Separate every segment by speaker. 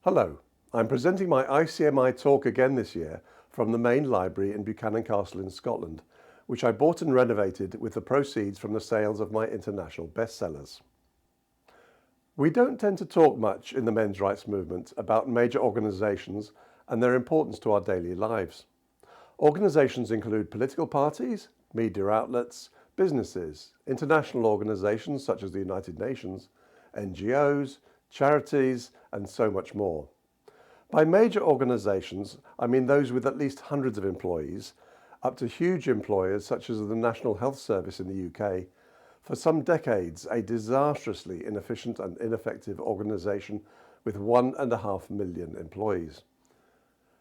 Speaker 1: Hello, I'm presenting my ICMI talk again this year from the main library in Buchanan Castle in Scotland, which I bought and renovated with the proceeds from the sales of my international bestsellers. We don't tend to talk much in the men's rights movement about major organisations and their importance to our daily lives. Organisations include political parties, media outlets, businesses, international organisations such as the United Nations, NGOs, charities, and so much more. By major organisations, I mean those with at least hundreds of employees, up to huge employers such as the National Health Service in the UK, for some decades a disastrously inefficient and ineffective organisation with 1.5 million employees.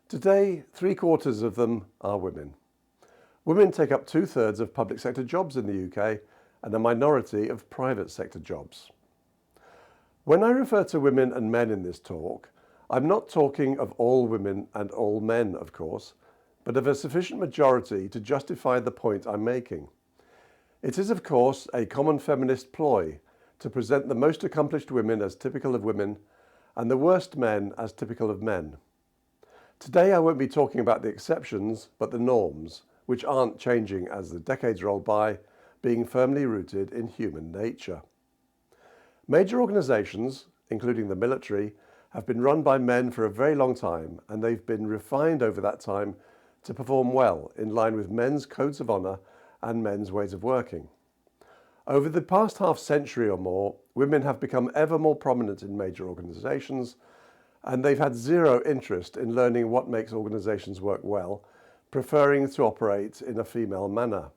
Speaker 1: Today, 3/4 of them are women. Women take up 2/3 of public sector jobs in the UK and a minority of private sector jobs. When I refer to women and men in this talk, I'm not talking of all women and all men, of course, but of a sufficient majority to justify the point I'm making. It is, of course, a common feminist ploy to present the most accomplished women as typical of women and the worst men as typical of men. Today I won't be talking about the exceptions, but the norms, which aren't changing as the decades roll by, being firmly rooted in human nature. Major organisations, including the military, have been run by men for a very long time, and they've been refined over that time to perform well in line with men's codes of honour and men's ways of working. Over the past half century or more, women have become ever more prominent in major organisations, and they've had zero interest in learning what makes organisations work well, preferring to operate in a female manner,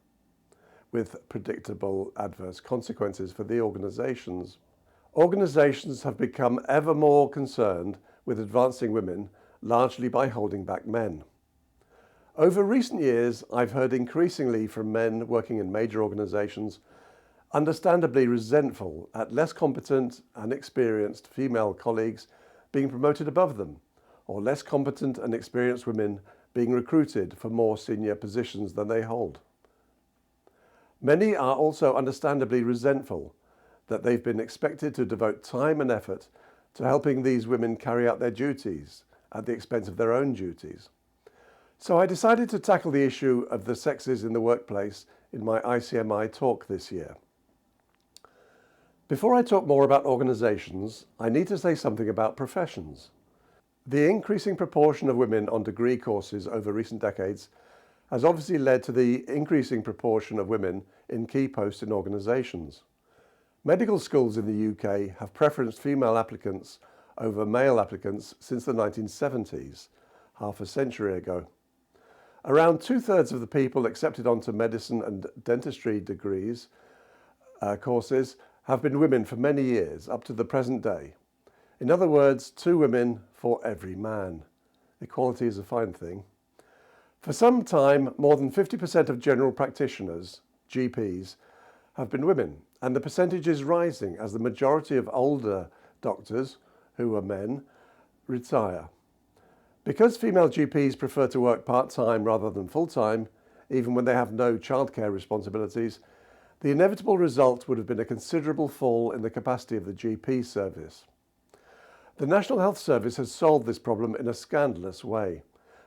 Speaker 1: with predictable adverse consequences for the organisations. Organisations have become ever more concerned with advancing women, largely by holding back men. Over recent years, I've heard increasingly from men working in major organisations, understandably resentful at less competent and experienced female colleagues being promoted above them, or less competent and experienced women being recruited for more senior positions than they hold. Many are also understandably resentful that they've been expected to devote time and effort to helping these women carry out their duties at the expense of their own duties. So I decided to tackle the issue of the sexes in the workplace in my ICMI talk this year. Before I talk more about organisations, I need to say something about professions. The increasing proportion of women on degree courses over recent decades has obviously led to the increasing proportion of women in key posts in organisations. Medical schools in the UK have preferenced female applicants over male applicants since the 1970s, half a century ago. Around 2/3 of the people accepted onto medicine and dentistry degrees courses have been women for many years, up to the present day. In other words, 2 women for every man. Equality is a fine thing. For some time, more than 50% of general practitioners, GPs, have been women, and the percentage is rising as the majority of older doctors, who are men, retire. Because female GPs prefer to work part-time rather than full-time, even when they have no childcare responsibilities, the inevitable result would have been a considerable fall in the capacity of the GP service. The National Health Service has solved this problem in a scandalous way,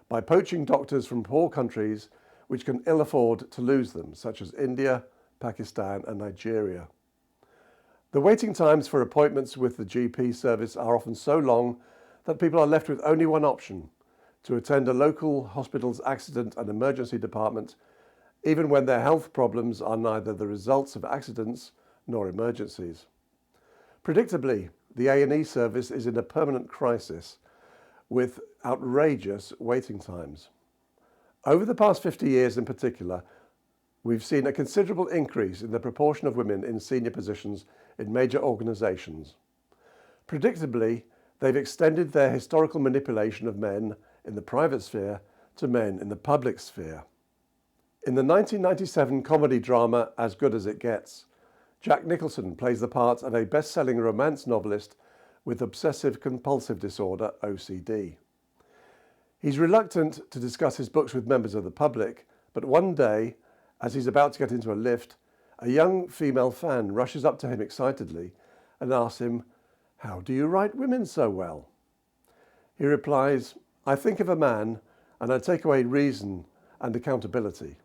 Speaker 1: by poaching doctors from poor countries which can ill afford to lose them, such as India, Pakistan and Nigeria. The waiting times for appointments with the GP service are often so long that people are left with only one option: to attend a local hospital's accident and emergency department, even when their health problems are neither the results of accidents nor emergencies. Predictably, the A&E service is in a permanent crisis with outrageous waiting times. Over the past 50 years in particular, we've seen a considerable increase in the proportion of women in senior positions in major organisations. Predictably, they've extended their historical manipulation of men in the private sphere to men in the public sphere. In the 1997 comedy drama As Good as It Gets, Jack Nicholson plays the part of a best-selling romance novelist with obsessive-compulsive disorder, OCD. He's reluctant to discuss his books with members of the public, but one day, as he's about to get into a lift, a young female fan rushes up to him excitedly and asks him, "How do you write women so well?" He replies, "I think of a man and I take away reason and accountability."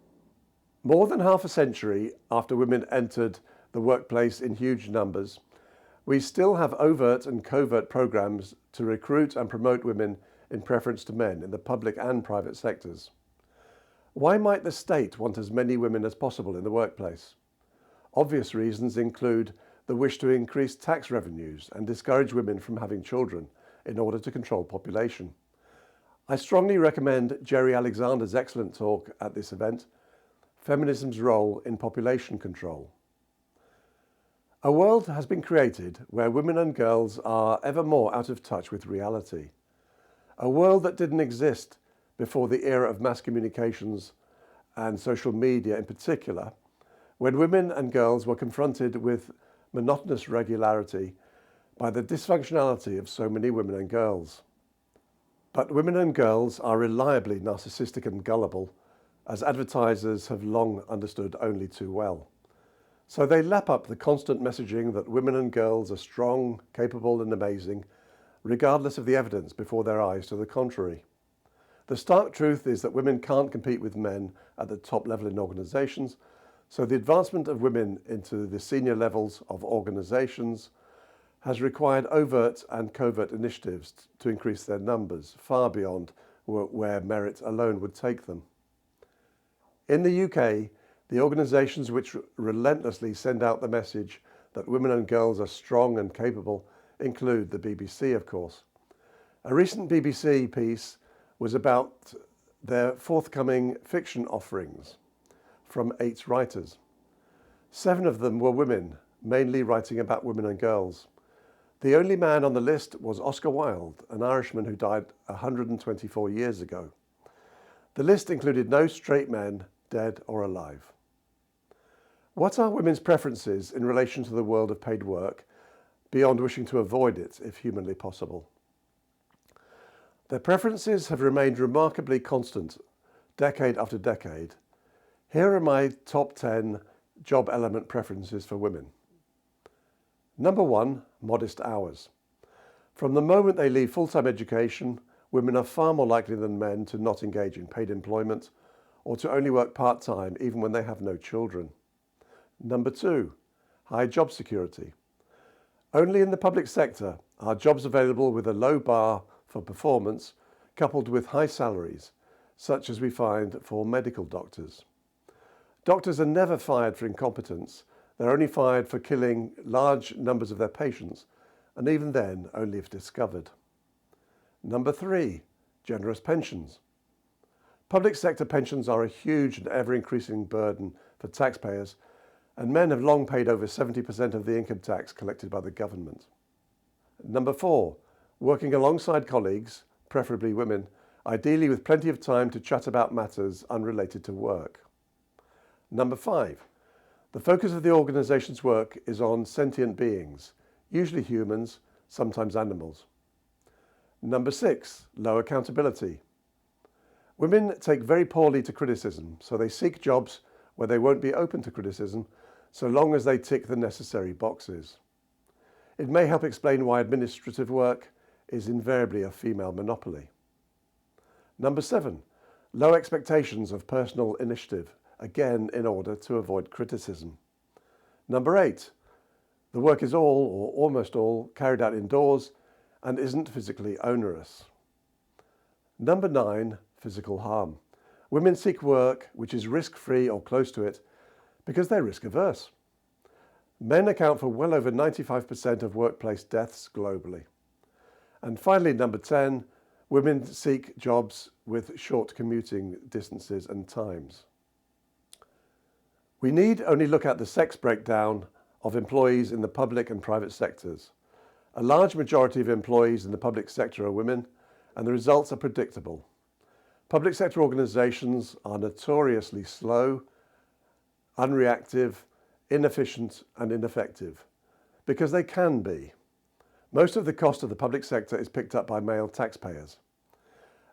Speaker 1: More than half a century after women entered the workplace in huge numbers, we still have overt and covert programs to recruit and promote women in preference to men in the public and private sectors. Why might the state want as many women as possible in the workplace? Obvious reasons include the wish to increase tax revenues and discourage women from having children in order to control population. I strongly recommend Jerry Alexander's excellent talk at this event, Feminism's Role in Population Control. A world has been created where women and girls are ever more out of touch with reality. A world that didn't exist before the era of mass communications and social media in particular, when women and girls were confronted with monotonous regularity by the dysfunctionality of so many women and girls. But women and girls are reliably narcissistic and gullible, as advertisers have long understood only too well. So they lap up the constant messaging that women and girls are strong, capable and amazing, regardless of the evidence before their eyes to the contrary. The stark truth is that women can't compete with men at the top level in organisations, so the advancement of women into the senior levels of organisations has required overt and covert initiatives to increase their numbers, far beyond where merit alone would take them. In the UK, the organisations which relentlessly send out the message that women and girls are strong and capable include the BBC, of course. A recent BBC piece was about their forthcoming fiction offerings from 8 writers. 7 of them were women, mainly writing about women and girls. The only man on the list was Oscar Wilde, an Irishman who died 124 years ago. The list included no straight men, dead or alive. What are women's preferences in relation to the world of paid work, beyond wishing to avoid it if humanly possible? Their preferences have remained remarkably constant, decade after decade. Here are my top 10 job element preferences for women. Number 1, modest hours. From the moment they leave full-time education, women are far more likely than men to not engage in paid employment or to only work part-time even when they have no children. Number 2, high job security. Only in the public sector are jobs available with a low bar for performance coupled with high salaries, such as we find for medical doctors. Doctors are never fired for incompetence. They're only fired for killing large numbers of their patients, and even then only if discovered. Number 3, generous pensions. Public sector pensions are a huge and ever-increasing burden for taxpayers, and men have long paid over 70% of the income tax collected by the government. Number 4, working alongside colleagues, preferably women, ideally with plenty of time to chat about matters unrelated to work. Number 5, the focus of the organisation's work is on sentient beings, usually humans, sometimes animals. Number 6, low accountability. Women take very poorly to criticism, so they seek jobs where they won't be open to criticism, so long as they tick the necessary boxes. It may help explain why administrative work is invariably a female monopoly. Number 7, low expectations of personal initiative, again in order to avoid criticism. Number 8, the work is all, or almost all, carried out indoors and isn't physically onerous. Number 9, physical harm. Women seek work which is risk-free or close to it because they're risk-averse. Men account for well over 95% of workplace deaths globally. And finally, number 10, women seek jobs with short commuting distances and times. We need only look at the sex breakdown of employees in the public and private sectors. A large majority of employees in the public sector are women, and the results are predictable. Public sector organisations are notoriously slow, unreactive, inefficient and ineffective, because they can be. Most of the cost of the public sector is picked up by male taxpayers.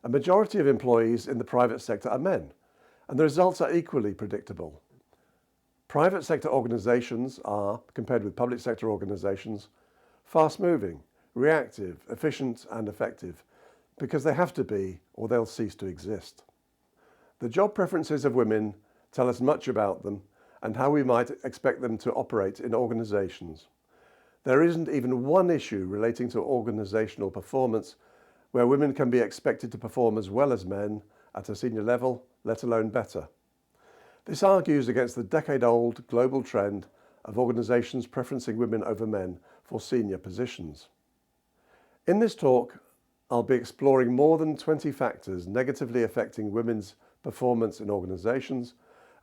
Speaker 1: A majority of employees in the private sector are men, and the results are equally predictable. Private sector organisations are, compared with public sector organisations, fast-moving, reactive, efficient and effective, because they have to be or they'll cease to exist. The job preferences of women tell us much about them and how we might expect them to operate in organisations. There isn't even one issue relating to organisational performance where women can be expected to perform as well as men at a senior level, let alone better. This argues against the decade-old global trend of organisations preferencing women over men for senior positions. In this talk, I'll be exploring more than 20 factors negatively affecting women's performance in organisations,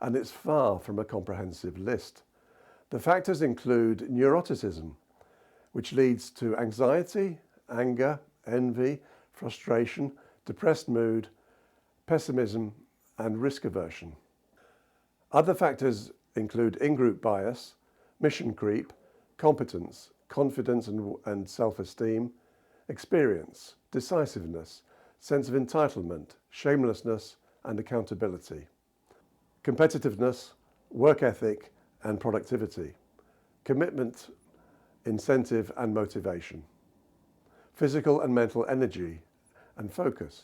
Speaker 1: and it's far from a comprehensive list. The factors include neuroticism, which leads to anxiety, anger, envy, frustration, depressed mood, pessimism, and risk aversion. Other factors include in-group bias, mission creep, competence, confidence and self-esteem, experience, decisiveness, sense of entitlement, shamelessness, and accountability, competitiveness, work ethic, and productivity, commitment, incentive, and motivation, physical and mental energy and focus,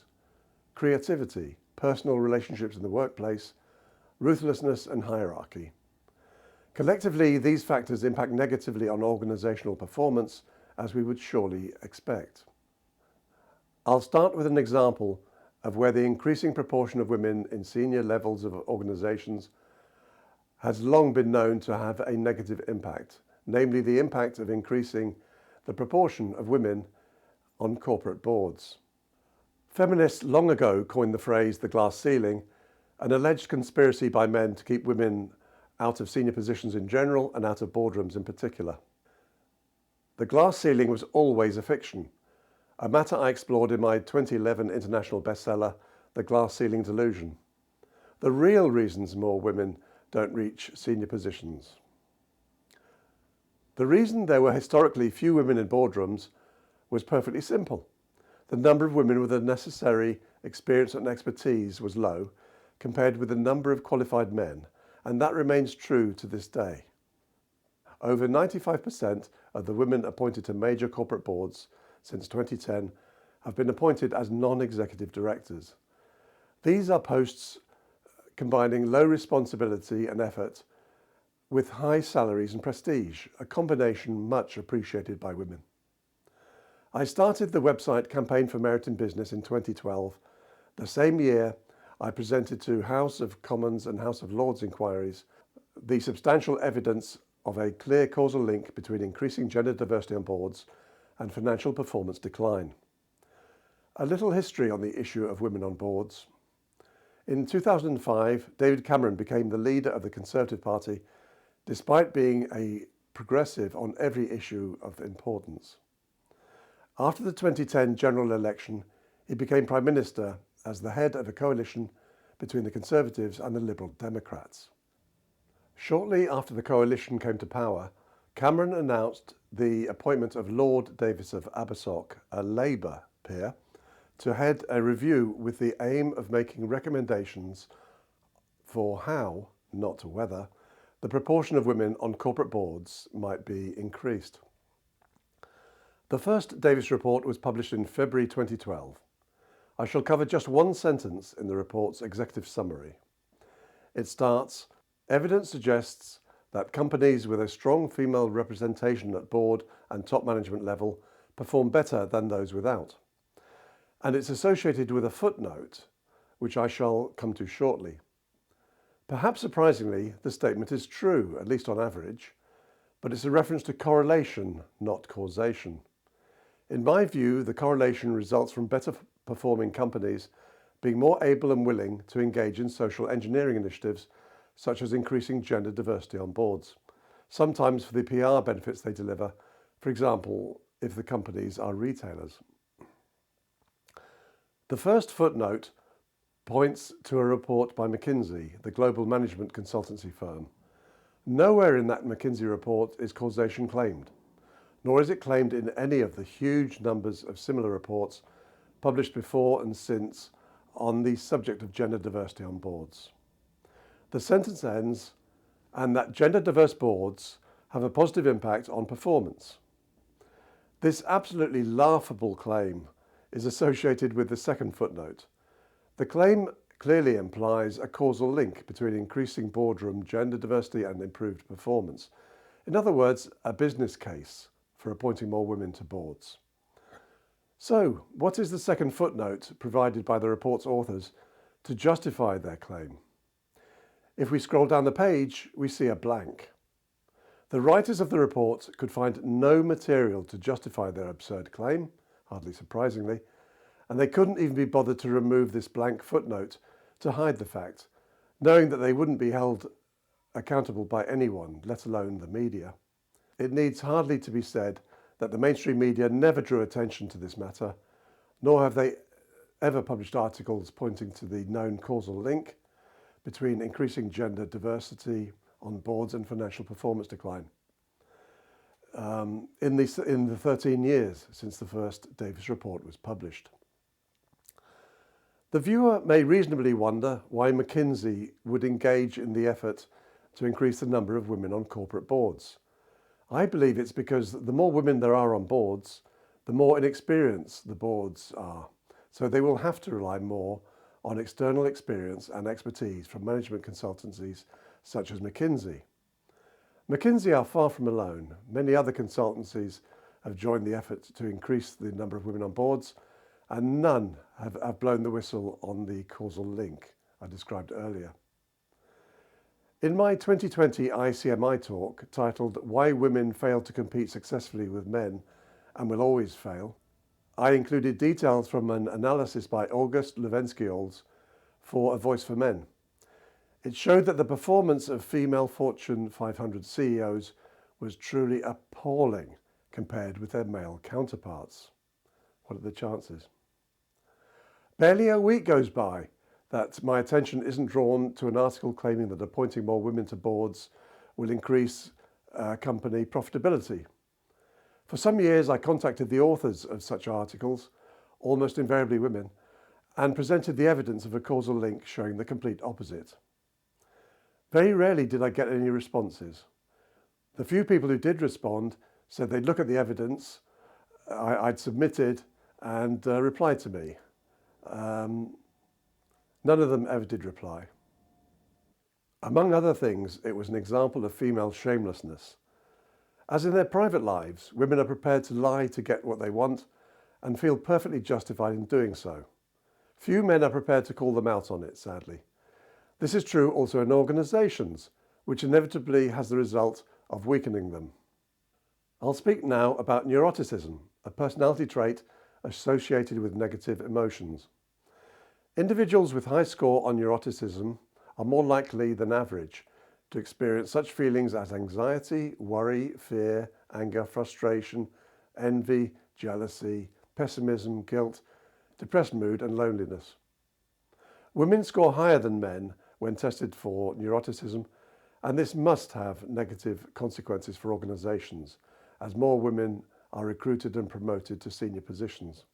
Speaker 1: creativity, personal relationships in the workplace, ruthlessness, and hierarchy. Collectively, these factors impact negatively on organisational performance, as we would surely expect. I'll start with an example of where the increasing proportion of women in senior levels of organisations has long been known to have a negative impact, namely the impact of increasing the proportion of women on corporate boards. Feminists long ago coined the phrase the glass ceiling, an alleged conspiracy by men to keep women out of senior positions in general and out of boardrooms in particular. The glass ceiling was always a fiction, a matter I explored in my 2011 international bestseller, The Glass Ceiling Delusion. The real reasons more women don't reach senior positions. The reason there were historically few women in boardrooms was perfectly simple. The number of women with the necessary experience and expertise was low compared with the number of qualified men, and that remains true to this day. Over 95% of the women appointed to major corporate boards since 2010 have been appointed as non-executive directors. These are posts combining low responsibility and effort with high salaries and prestige, a combination much appreciated by women. I started the website Campaign for Merit in Business in 2012, the same year I presented to House of Commons and House of Lords inquiries the substantial evidence of a clear causal link between increasing gender diversity on boards and financial performance decline. A little history on the issue of women on boards. In 2005, David Cameron became the leader of the Conservative Party, despite being a progressive on every issue of importance. After the 2010 general election, he became Prime Minister as the head of a coalition between the Conservatives and the Liberal Democrats. Shortly after the coalition came to power, Cameron announced the appointment of Lord Davis of Abersock, a Labour peer, to head a review with the aim of making recommendations for how, not whether, the proportion of women on corporate boards might be increased. The first Davis report was published in February 2012. I shall cover just one sentence in the report's executive summary. It starts, "Evidence suggests that companies with a strong female representation at board and top management level perform better than those without." And it's associated with a footnote, which I shall come to shortly. Perhaps surprisingly, the statement is true, at least on average, but it's a reference to correlation, not causation. In my view, the correlation results from better performing companies being more able and willing to engage in social engineering initiatives, such as increasing gender diversity on boards, sometimes for the PR benefits they deliver, for example, if the companies are retailers. The first footnote points to a report by McKenzie, the global management consultancy firm. Nowhere in that McKenzie report is causation claimed, nor is it claimed in any of the huge numbers of similar reports published before and since on the subject of gender diversity on boards. The sentence ends, and that gender diverse boards have a positive impact on performance. This absolutely laughable claim is associated with the second footnote. The claim clearly implies a causal link between increasing boardroom gender diversity and improved performance. In other words, a business case for appointing more women to boards. So, what is the second footnote provided by the report's authors to justify their claim? If we scroll down the page, we see a blank. The writers of the report could find no material to justify their absurd claim, hardly surprisingly, and they couldn't even be bothered to remove this blank footnote to hide the fact, knowing that they wouldn't be held accountable by anyone, let alone the media. It needs hardly to be said that the mainstream media never drew attention to this matter, nor have they ever published articles pointing to the known causal link between increasing gender diversity on boards and financial performance decline. In the 13 years since the first Davis report was published. The viewer may reasonably wonder why McKenzie would engage in the effort to increase the number of women on corporate boards. I believe it's because the more women there are on boards, the more inexperienced the boards are. So they will have to rely more on external experience and expertise from management consultancies such as McKenzie. McKenzie are far from alone. Many other consultancies have joined the effort to increase the number of women on boards, and none have blown the whistle on the causal link I described earlier. In my 2020 ICMI talk titled "Why Women Fail to Compete Successfully with Men and Will Always Fail," I included details from an analysis by August Levenskiold for A Voice for Men. It showed that the performance of female Fortune 500 CEOs was truly appalling compared with their male counterparts. What are the chances? Barely a week goes by that my attention isn't drawn to an article claiming that appointing more women to boards will increase company profitability. For some years, I contacted the authors of such articles, almost invariably women, and presented the evidence of a causal link showing the complete opposite. Very rarely did I get any responses. The few people who did respond said they'd look at the evidence I'd submitted and reply to me. None of them ever did reply. Among other things, it was an example of female shamelessness. As in their private lives, women are prepared to lie to get what they want and feel perfectly justified in doing so. Few men are prepared to call them out on it, sadly. This is true also in organisations, which inevitably has the result of weakening them. I'll speak now about neuroticism, a personality trait associated with negative emotions. Individuals with high score on neuroticism are more likely than average to experience such feelings as anxiety, worry, fear, anger, frustration, envy, jealousy, pessimism, guilt, depressed mood, and loneliness. Women score higher than men when tested for neuroticism, and this must have negative consequences for organisations, as more women are recruited and promoted to senior positions.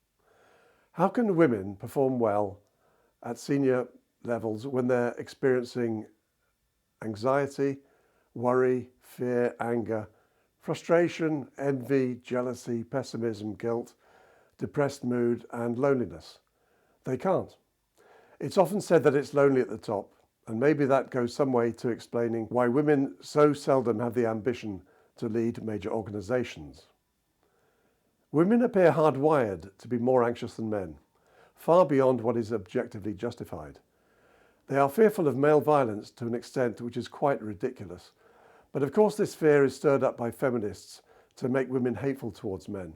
Speaker 1: How can women perform well at senior levels when they're experiencing anxiety, worry, fear, anger, frustration, envy, jealousy, pessimism, guilt, depressed mood, and loneliness? They can't. It's often said that it's lonely at the top, and maybe that goes some way to explaining why women so seldom have the ambition to lead major organisations. Women appear hardwired to be more anxious than men, far beyond what is objectively justified. They are fearful of male violence to an extent which is quite ridiculous, but of course this fear is stirred up by feminists to make women hateful towards men.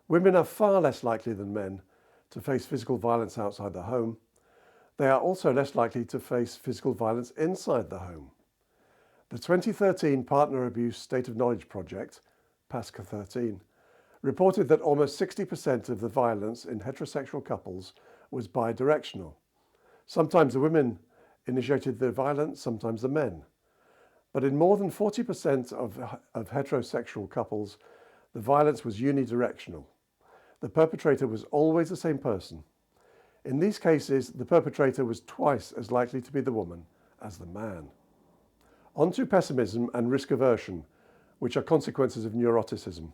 Speaker 1: Women are far less likely than men to face physical violence outside the home. They are also less likely to face physical violence inside the home. The 2013 Partner Abuse State of Knowledge Project, PASCA 13, reported that almost 60% of the violence in heterosexual couples was bidirectional. Sometimes the women initiated the violence, sometimes the men. But in more than 40% of heterosexual couples, the violence was unidirectional. The perpetrator was always the same person. In these cases, the perpetrator was twice as likely to be the woman as the man. On to pessimism and risk aversion, which are consequences of neuroticism.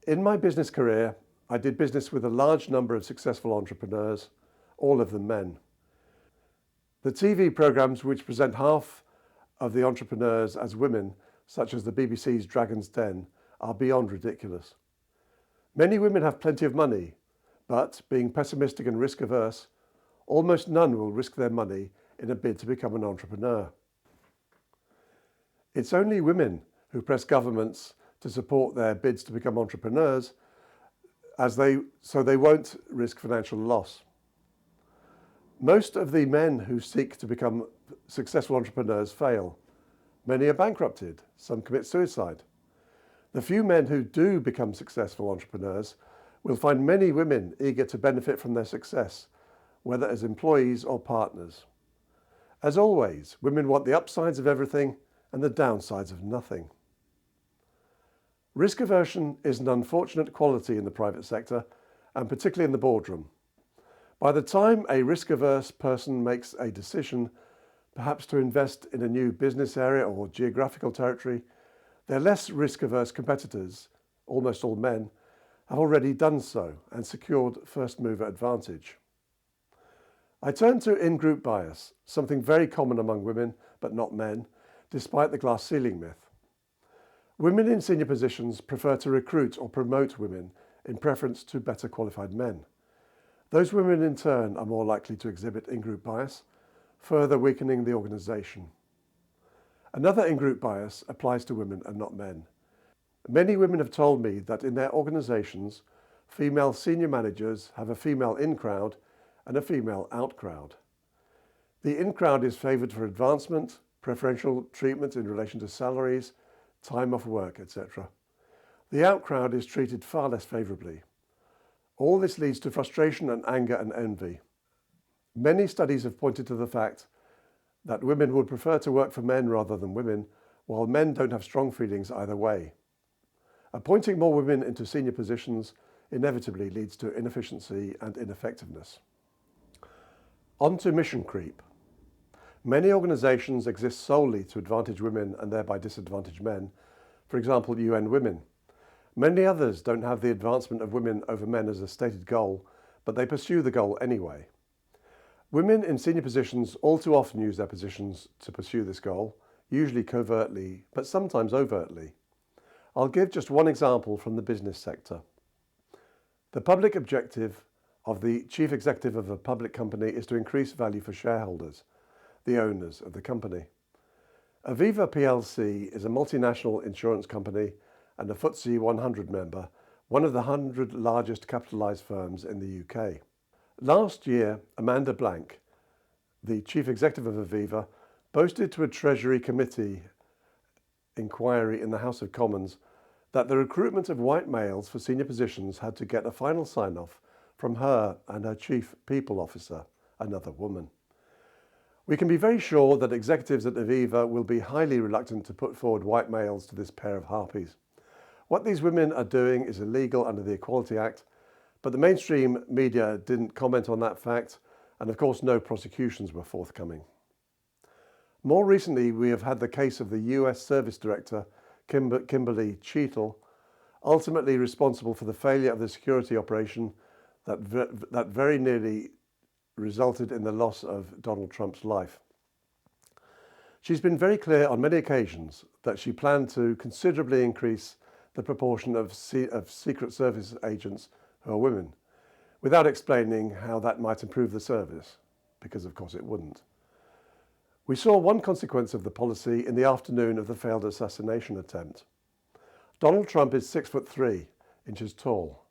Speaker 1: In my business career, I did business with a large number of successful entrepreneurs, all of them men. The TV programmes which present half of the entrepreneurs as women, such as the BBC's Dragon's Den, are beyond ridiculous. Many women have plenty of money, but being pessimistic and risk-averse, almost none will risk their money in a bid to become an entrepreneur. It's only women who press governments to support their bids to become entrepreneurs so they won't risk financial loss. Most of the men who seek to become successful entrepreneurs fail. Many are bankrupted, some commit suicide. The few men who do become successful entrepreneurs will find many women eager to benefit from their success, whether as employees or partners. As always, women want the upsides of everything and the downsides of nothing. Risk aversion is an unfortunate quality in the private sector, and particularly in the boardroom. By the time a risk-averse person makes a decision, perhaps to invest in a new business area or geographical territory, their less risk-averse competitors, almost all men, have already done so and secured first-mover advantage. I turn to in-group bias, something very common among women, but not men, despite the glass ceiling myth. Women in senior positions prefer to recruit or promote women in preference to better qualified men. Those women in turn are more likely to exhibit in-group bias, further weakening the organisation. Another in-group bias applies to women and not men. Many women have told me that in their organisations, female senior managers have a female in-crowd and a female out-crowd. The in-crowd is favoured for advancement, preferential treatment in relation to salaries, time off work, etc. The out-crowd is treated far less favourably. All this leads to frustration and anger and envy. Many studies have pointed to the fact that women would prefer to work for men rather than women, while men don't have strong feelings either way. Appointing more women into senior positions inevitably leads to inefficiency and ineffectiveness. On to mission creep. Many organisations exist solely to advantage women and thereby disadvantage men, for example UN Women. Many others don't have the advancement of women over men as a stated goal, but they pursue the goal anyway. Women in senior positions all too often use their positions to pursue this goal, usually covertly, but sometimes overtly. I'll give just one example from the business sector. The public objective of the chief executive of a public company is to increase value for shareholders, the owners of the company. Aviva plc is a multinational insurance company and a FTSE 100 member, one of the 100 largest capitalised firms in the UK. Last year, Amanda Blank, the chief executive of Aviva, boasted to a Treasury Committee inquiry in the House of Commons that the recruitment of white males for senior positions had to get a final sign-off from her and her chief people officer, another woman. We can be very sure that executives at Aviva will be highly reluctant to put forward white males to this pair of harpies. What these women are doing is illegal under the Equality Act, but the mainstream media didn't comment on that fact, and of course no prosecutions were forthcoming. More recently, we have had the case of the US Service Director, Kimberly Cheetle, ultimately responsible for the failure of the security operation that very nearly resulted in the loss of Donald Trump's life. She's been very clear on many occasions that she planned to considerably increase the proportion of Secret Service agents who are women, without explaining how that might improve the service, because of course it wouldn't. We saw one consequence of the policy in the afternoon of the failed assassination attempt. Donald Trump is 6'3" tall.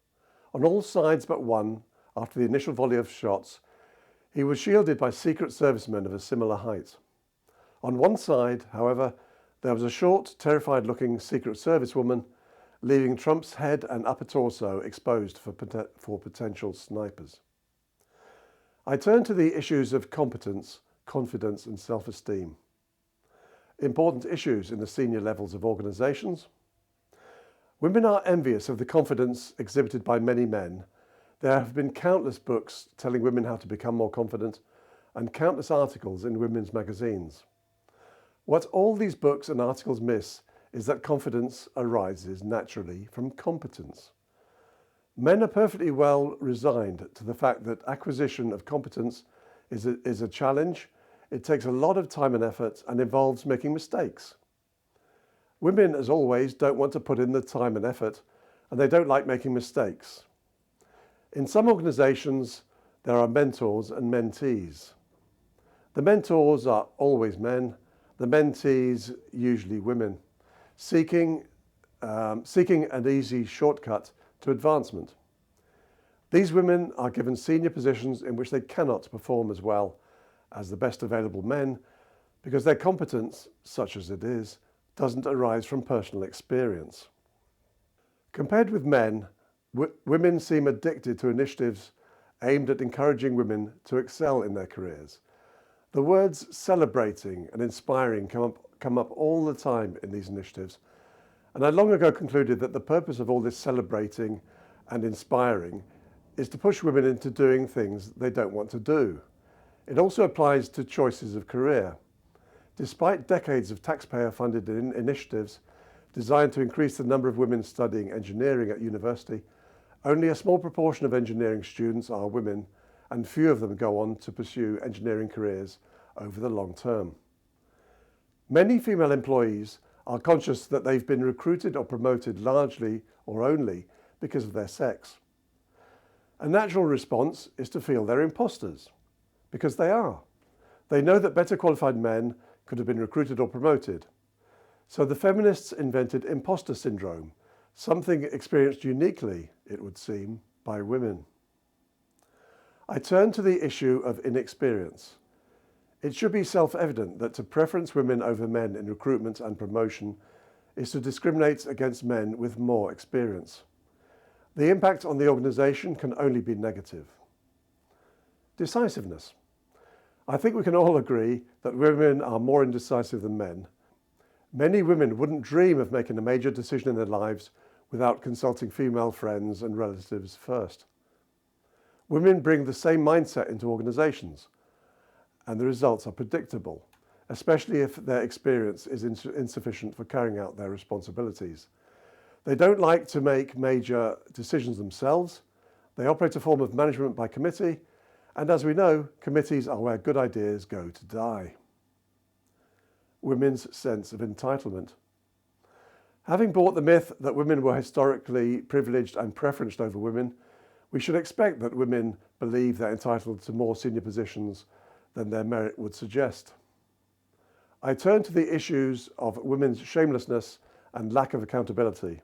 Speaker 1: On all sides but one, after the initial volley of shots, he was shielded by Secret Servicemen of a similar height. On one side, however, there was a short, terrified-looking Secret Service woman, leaving Trump's head and upper torso exposed for potential snipers. I turn to the issues of competence, confidence and self-esteem. Important issues in the senior levels of organisations. Women are envious of the confidence exhibited by many men. There have been countless books telling women how to become more confident and countless articles in women's magazines. What all these books and articles miss is that confidence arises naturally from competence. Men are perfectly well resigned to the fact that acquisition of competence is a challenge. It takes a lot of time and effort and involves making mistakes. Women, as always, don't want to put in the time and effort, and they don't like making mistakes. In some organisations, there are mentors and mentees. The mentors are always men, the mentees usually women, seeking an easy shortcut to advancement. These women are given senior positions in which they cannot perform as well as the best available men because their competence, such as it is, doesn't arise from personal experience. Compared with men, women seem addicted to initiatives aimed at encouraging women to excel in their careers. The words celebrating and inspiring come up all the time in these initiatives, and I long ago concluded that the purpose of all this celebrating and inspiring is to push women into doing things they don't want to do. It also applies to choices of career. Despite decades of taxpayer-funded initiatives designed to increase the number of women studying engineering at university, only a small proportion of engineering students are women, and few of them go on to pursue engineering careers over the long term. Many female employees are conscious that they've been recruited or promoted largely or only because of their sex. A natural response is to feel they're imposters, because they are. They know that better qualified men could have been recruited or promoted. So the feminists invented imposter syndrome, something experienced uniquely, it would seem, by women. I turn to the issue of inexperience. It should be self-evident that to preference women over men in recruitment and promotion is to discriminate against men with more experience. The impact on the organisation can only be negative. Decisiveness. I think we can all agree that women are more indecisive than men. Many women wouldn't dream of making a major decision in their lives without consulting female friends and relatives first. Women bring the same mindset into organisations, and the results are predictable, especially if their experience is insufficient for carrying out their responsibilities. They don't like to make major decisions themselves. They operate a form of management by committee, and as we know, committees are where good ideas go to die. Women's sense of entitlement. Having bought the myth that women were historically privileged and preferenced over women, we should expect that women believe they're entitled to more senior positions than their merit would suggest. I turn to the issues of women's shamelessness and lack of accountability.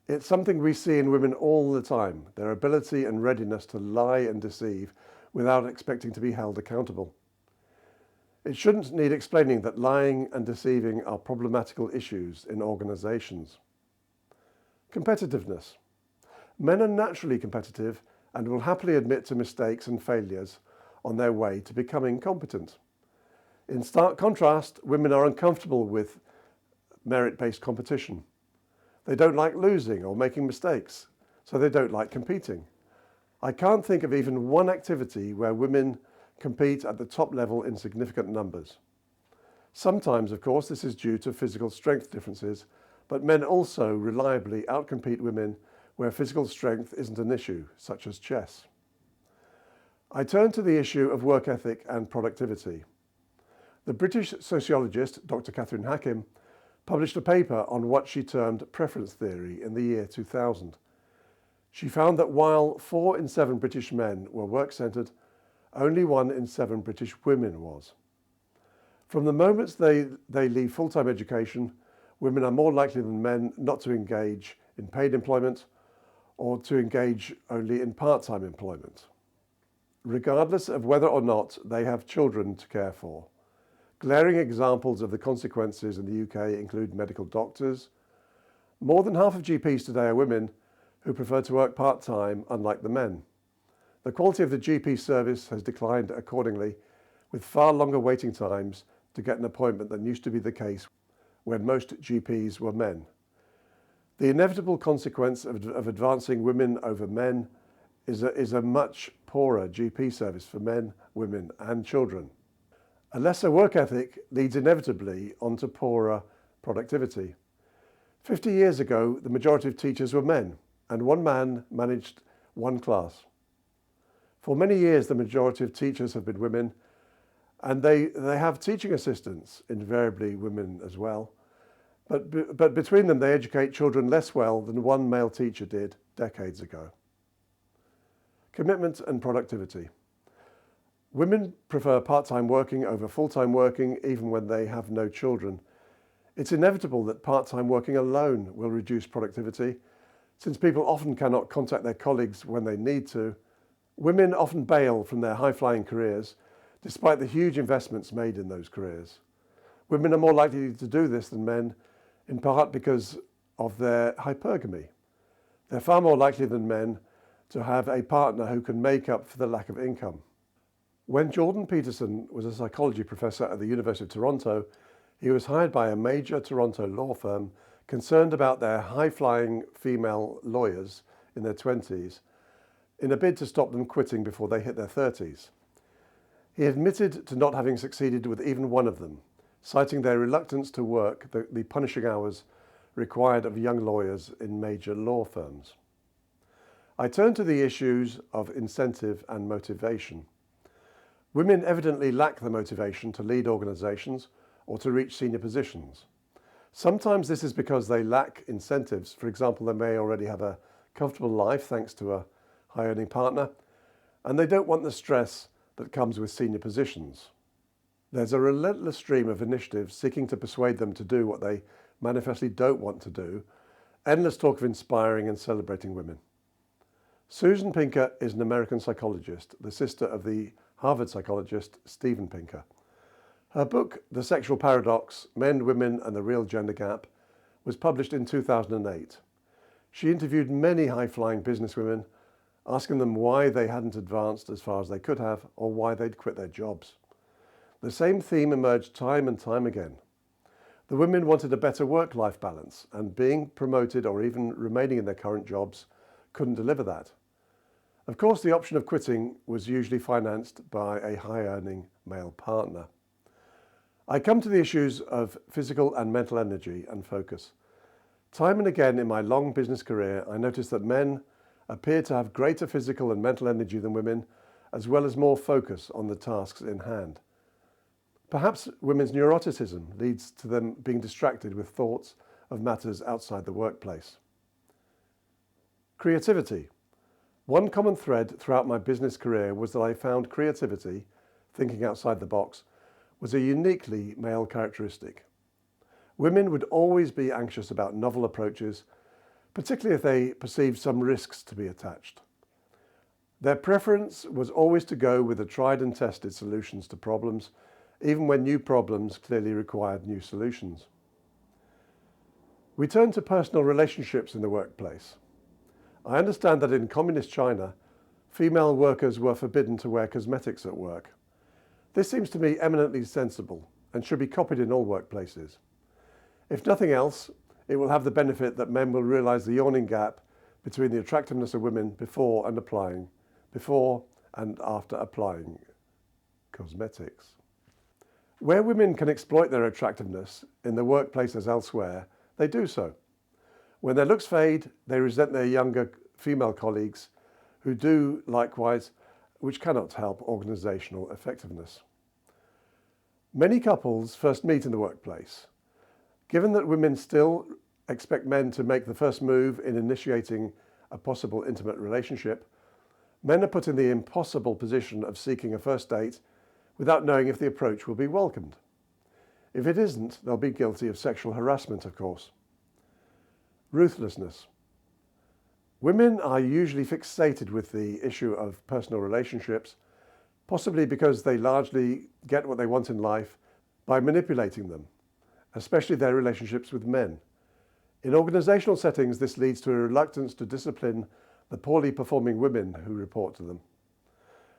Speaker 1: It's something we see in women all the time, their ability and readiness to lie and deceive without expecting to be held accountable. It shouldn't need explaining that lying and deceiving are problematical issues in organisations. Competitiveness. Men are naturally competitive and will happily admit to mistakes and failures on their way to becoming competent. In stark contrast, women are uncomfortable with merit-based competition. They don't like losing or making mistakes, so they don't like competing. I can't think of even one activity where women compete at the top level in significant numbers. Sometimes, of course, this is due to physical strength differences, but men also reliably outcompete women where physical strength isn't an issue, such as chess. I turn to the issue of work ethic and productivity. The British sociologist, Dr. Catherine Hackim, published a paper on what she termed preference theory in the year 2000. She found that while 4 in 7 British men were work-centred, only 1 in 7 British women was. From the moment they leave full-time education, women are more likely than men not to engage in paid employment or to engage only in part-time employment, regardless of whether or not they have children to care for. Glaring examples of the consequences in the UK include medical doctors. More than half of GPs today are women who prefer to work part-time, unlike the men. The quality of the GP service has declined accordingly, with far longer waiting times to get an appointment than used to be the case when most GPs were men. The inevitable consequence of advancing women over men is a much poorer GP service for men, women and children. A lesser work ethic leads inevitably onto poorer productivity. 50 years ago, the majority of teachers were men. and one man managed one class. For many years, the majority of teachers have been women, and they have teaching assistants, invariably women as well. But between them, they educate children less well than one male teacher did decades ago. Commitment and productivity. Women prefer part-time working over full-time working, even when they have no children. It's inevitable that part-time working alone will reduce productivity, since people often cannot contact their colleagues when they need to. Women often bail from their high-flying careers, despite the huge investments made in those careers. Women are more likely to do this than men, in part because of their hypergamy. They're far more likely than men to have a partner who can make up for the lack of income. When Jordan Peterson was a psychology professor at the University of Toronto, he was hired by a major Toronto law firm concerned about their high-flying female lawyers in their 20s in a bid to stop them quitting before they hit their 30s. He admitted to not having succeeded with even one of them, citing their reluctance to work the punishing hours required of young lawyers in major law firms. I turn to the issues of incentive and motivation. Women evidently lack the motivation to lead organisations or to reach senior positions. Sometimes this is because they lack incentives. For example, they may already have a comfortable life thanks to a high-earning partner, and they don't want the stress that comes with senior positions. There's a relentless stream of initiatives seeking to persuade them to do what they manifestly don't want to do, endless talk of inspiring and celebrating women. Susan Pinker is an American psychologist, the sister of the Harvard psychologist Steven Pinker. Her book, The Sexual Paradox: Men, Women and the Real Gender Gap, was published in 2008. She interviewed many high-flying businesswomen, asking them why they hadn't advanced as far as they could have or why they'd quit their jobs. The same theme emerged time and time again. The women wanted a better work-life balance, and being promoted or even remaining in their current jobs couldn't deliver that. Of course, the option of quitting was usually financed by a high-earning male partner. I come to the issues of physical and mental energy and focus. Time and again in my long business career, I noticed that men appear to have greater physical and mental energy than women, as well as more focus on the tasks in hand. Perhaps women's neuroticism leads to them being distracted with thoughts of matters outside the workplace. Creativity. One common thread throughout my business career was that I found creativity, thinking outside the box, was a uniquely male characteristic. Women would always be anxious about novel approaches, particularly if they perceived some risks to be attached. Their preference was always to go with the tried and tested solutions to problems, even when new problems clearly required new solutions. We turn to personal relationships in the workplace. I understand that in communist China, female workers were forbidden to wear cosmetics at work. This seems to me eminently sensible and should be copied in all workplaces. If nothing else, it will have the benefit that men will realize the yawning gap between the attractiveness of women before and after applying cosmetics. Where women can exploit their attractiveness in the workplace as elsewhere, they do so. When their looks fade, they resent their younger female colleagues who do likewise, which cannot help organisational effectiveness. Many couples first meet in the workplace. Given that women still expect men to make the first move in initiating a possible intimate relationship, men are put in the impossible position of seeking a first date without knowing if the approach will be welcomed. If it isn't, they'll be guilty of sexual harassment, of course. Ruthlessness. Women are usually fixated with the issue of personal relationships, possibly because they largely get what they want in life by manipulating them, especially their relationships with men. In organisational settings, this leads to a reluctance to discipline the poorly performing women who report to them.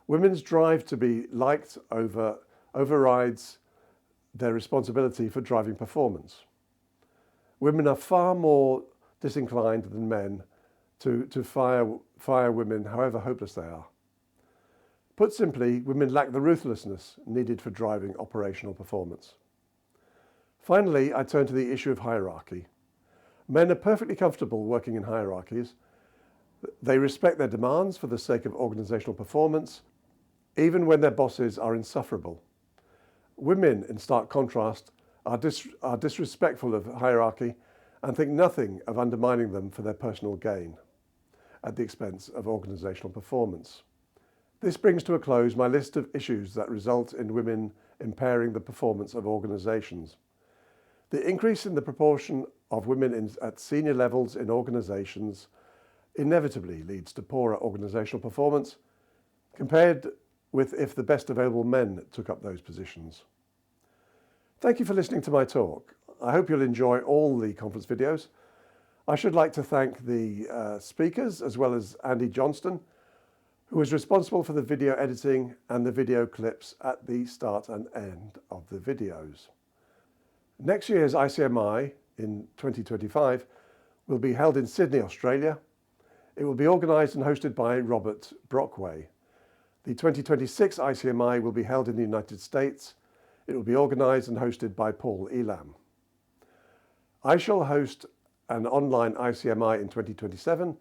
Speaker 1: Women's drive to be liked overrides their responsibility for driving performance. Women are far more disinclined than men to fire women, however hopeless they are. Put simply, women lack the ruthlessness needed for driving operational performance. Finally, I turn to the issue of hierarchy. Men are perfectly comfortable working in hierarchies. They respect their demands for the sake of organisational performance, even when their bosses are insufferable. Women, in stark contrast, are disrespectful of hierarchy and think nothing of undermining them for their personal gain at the expense of organisational performance. This brings to a close my list of issues that result in women impairing the performance of organisations. The increase in the proportion of women at senior levels in organisations inevitably leads to poorer organisational performance compared with if the best available men took up those positions. Thank you for listening to my talk. I hope you'll enjoy all the conference videos. I should like to thank the speakers as well as Andy Johnston, who was responsible for the video editing and the video clips at the start and end of the videos. Next year's ICMI in 2025 will be held in Sydney, Australia. It will be organised and hosted by Robert Brockway. The 2026 ICMI will be held in the United States. It will be organised and hosted by Paul Elam. I shall host an online ICMI in 2027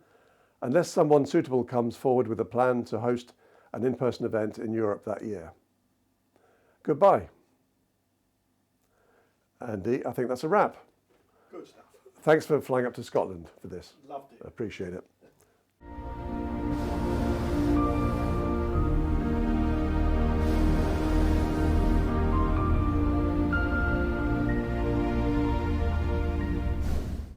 Speaker 1: unless someone suitable comes forward with a plan to host an in-person event in Europe that year. Goodbye. Andy, I think that's a wrap.
Speaker 2: Good stuff.
Speaker 1: Thanks for flying up to Scotland for this.
Speaker 2: Loved it.
Speaker 1: I appreciate it.